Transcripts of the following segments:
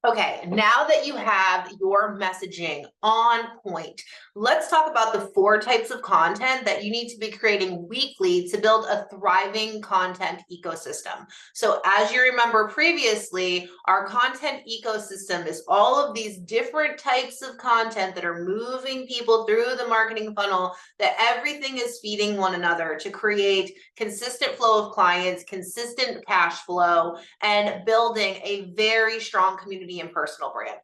Okay, now that you have your messaging on point, let's talk about the 4 types of content that you need to be creating weekly to build a thriving content ecosystem. So, as you remember previously, our content ecosystem is all of these different types of content that are moving people through the marketing funnel, that everything is feeding one another to create consistent flow of clients, consistent cash flow, and building a very strong community and personal brand.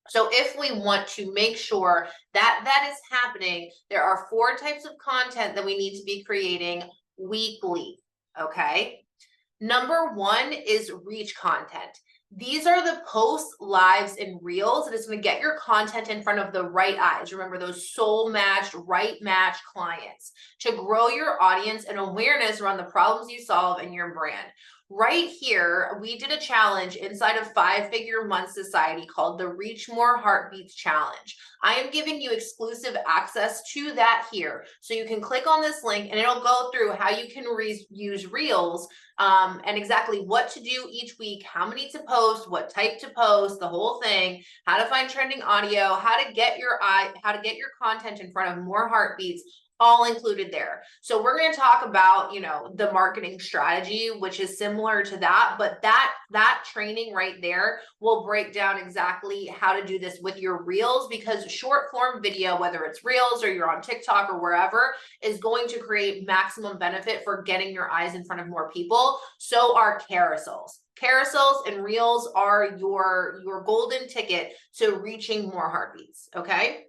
So if we want to make sure that that is happening, there are 4 types of content that we need to be creating weekly. Okay. Number 1 is reach content. These are the posts, lives, and reels that is going to get your content in front of the right eyes. Remember, those soul matched, right match clients to grow your audience and awareness around the problems you solve in your brand. Right here, we did a challenge inside of 5-Figure Month Society called the Reach More Heartbeats Challenge. I am giving you exclusive access to that here. So you can click on this link and it'll go through how you can use Reels and exactly what to do each week, how many to post, what type to post, the whole thing, how to find trending audio, how to get your content in front of more heartbeats, all included there. So we're going to talk about, the marketing strategy, which is similar to that, but that training right there will break down exactly how to do this with your reels, because short form video, whether it's reels or you're on TikTok or wherever, is going to create maximum benefit for getting your eyes in front of more people. So are carousels. Carousels and reels are your golden ticket to reaching more heartbeats. Okay.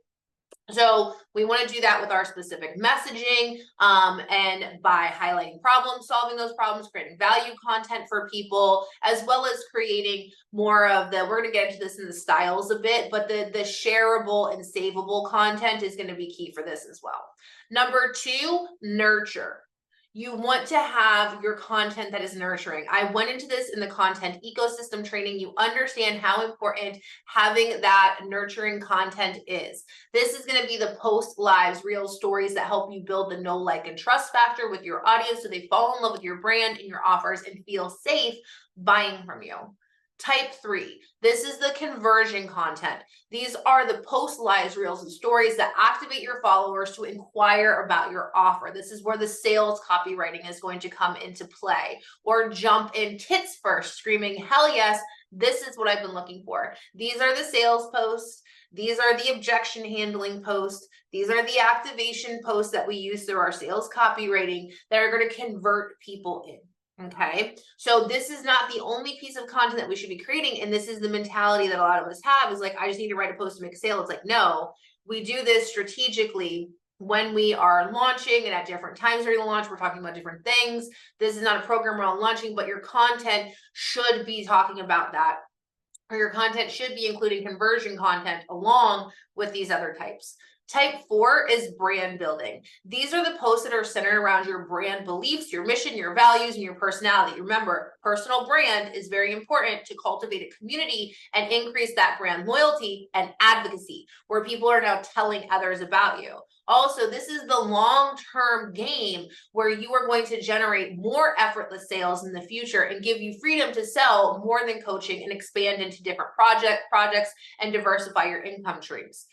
So we want to do that with our specific messaging and by highlighting problems, solving those problems, creating value content for people, as well as creating more of we're going to get into this in the styles a bit, but the shareable and savable content is going to be key for this as well. Number 2, nurture. You want to have your content that is nurturing. I went into this in the content ecosystem training. You understand how important having that nurturing content is. This is going to be the post, lives, real stories that help you build the know, like, and trust factor with your audience so they fall in love with your brand and your offers and feel safe buying from you. Type 3, this is the conversion content. These are the post, lives, reels, and stories that activate your followers to inquire about your offer. This is where the sales copywriting is going to come into play, or jump in tits first, screaming, hell yes, this is what I've been looking for. These are the sales posts. These are the objection handling posts. These are the activation posts that we use through our sales copywriting that are going to convert people in. Okay, so this is not the only piece of content that we should be creating. And this is the mentality that a lot of us have, is like, I just need to write a post to make a sale. It's like, no, we do this strategically when we are launching and at different times during the launch. We're talking about different things. This is not a program around launching, but your content should be talking about that, or your content should be including conversion content along with these other types. Type 4 is brand building. These are the posts that are centered around your brand beliefs, your mission, your values, and your personality. Remember, personal brand is very important to cultivate a community and increase that brand loyalty and advocacy, where people are now telling others about you. Also, this is the long-term game where you are going to generate more effortless sales in the future and give you freedom to sell more than coaching and expand into different projects and diversify your income streams.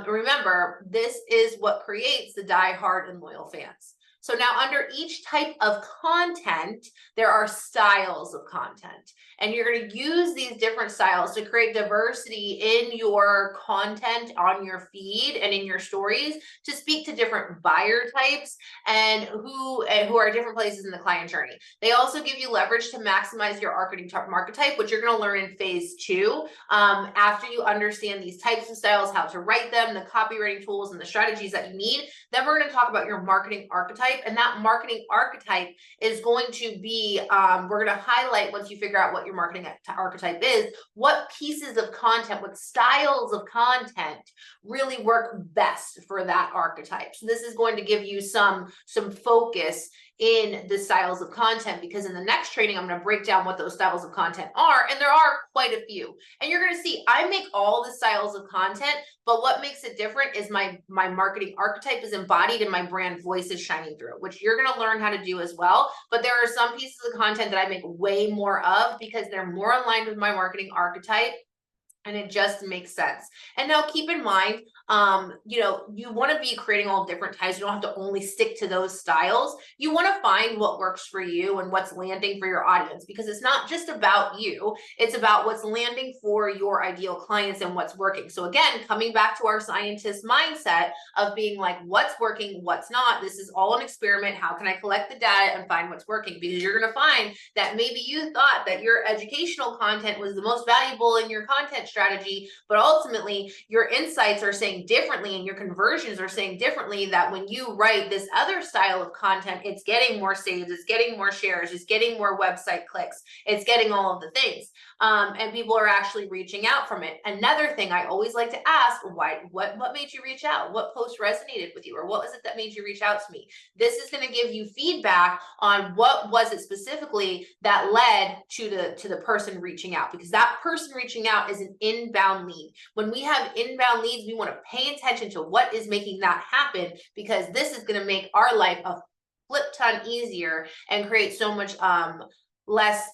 Remember, this is what creates the die-hard and loyal fans. So now under each type of content, there are styles of content, and you're going to use these different styles to create diversity in your content on your feed and in your stories to speak to different buyer types and who are different places in the client journey. They also give you leverage to maximize your archetype, which you're going to learn in phase 2. After you understand these types of styles, how to write them, the copywriting tools, and the strategies that you need, then we're going to talk about your marketing archetype. And that marketing archetype is going to be, we're going to highlight, once you figure out what your marketing archetype is, what pieces of content, what styles of content really work best for that archetype. So this is going to give you some focus in the styles of content, because in the next training, I'm going to break down what those styles of content are. And there are quite a few. And you're going to see, I make all the styles of content, but what makes it different is my marketing archetype is embodied and my brand voice is shining through, which you're going to learn how to do as well. But there are some pieces of content that I make way more of because they're more aligned with my marketing archetype. And it just makes sense. And now keep in mind, you know, you want to be creating all different types. You don't have to only stick to those styles. You want to find what works for you and what's landing for your audience, because it's not just about you. It's about what's landing for your ideal clients and what's working. So again, coming back to our scientist mindset of being like, what's working, what's not. This is all an experiment. How can I collect the data and find what's working? Because you're going to find that maybe you thought that your educational content was the most valuable in your content strategy, but ultimately your insights are saying differently and your conversions are saying differently, that when you write this other style of content, it's getting more saves, it's getting more shares, it's getting more website clicks, it's getting all of the things. And people are actually reaching out from it. Another thing I always like to ask, what made you reach out? What post resonated with you? Or what was it that made you reach out to me? This is going to give you feedback on what was it specifically that led to the person reaching out, because that person reaching out is an inbound lead. When we have inbound leads, we want to pay attention to what is making that happen, because this is going to make our life a flip ton easier and create so much less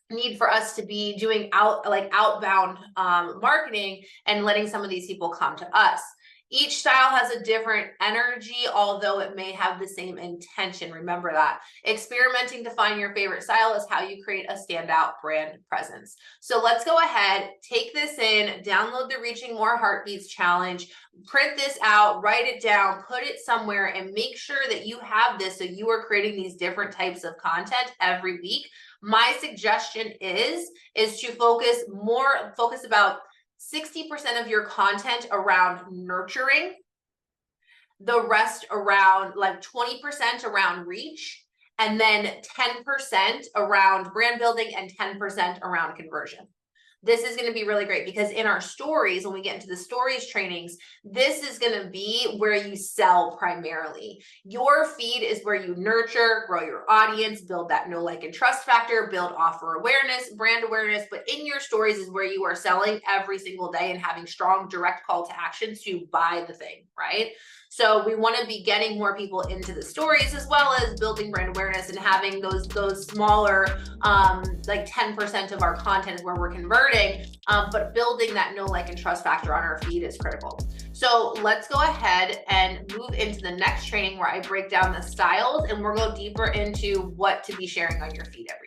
need for us to be doing outbound marketing and letting some of these people come to us. Each style has a different energy, although it may have the same intention. Remember that. Experimenting to find your favorite style is how you create a standout brand presence. So let's go ahead, take this in, download the Reaching More Heartbeats challenge, print this out, write it down, put it somewhere, and make sure that you have this so you are creating these different types of content every week. My suggestion is to focus about 60% of your content around nurturing, the rest around like 20% around reach, and then 10% around brand building and 10% around conversion. This is going to be really great, because in our stories, when we get into the stories trainings, this is going to be where you sell primarily. Your feed is where you nurture, grow your audience, build that know, like, and trust factor, build offer awareness, brand awareness. But in your stories is where you are selling every single day and having strong direct call to action to buy the thing, right? So we want to be getting more people into the stories, as well as building brand awareness and having those smaller, like 10% of our content is where we're converting, but building that know, like, and trust factor on our feed is critical. So let's go ahead and move into the next training where I break down the styles and we'll go deeper into what to be sharing on your feed every day.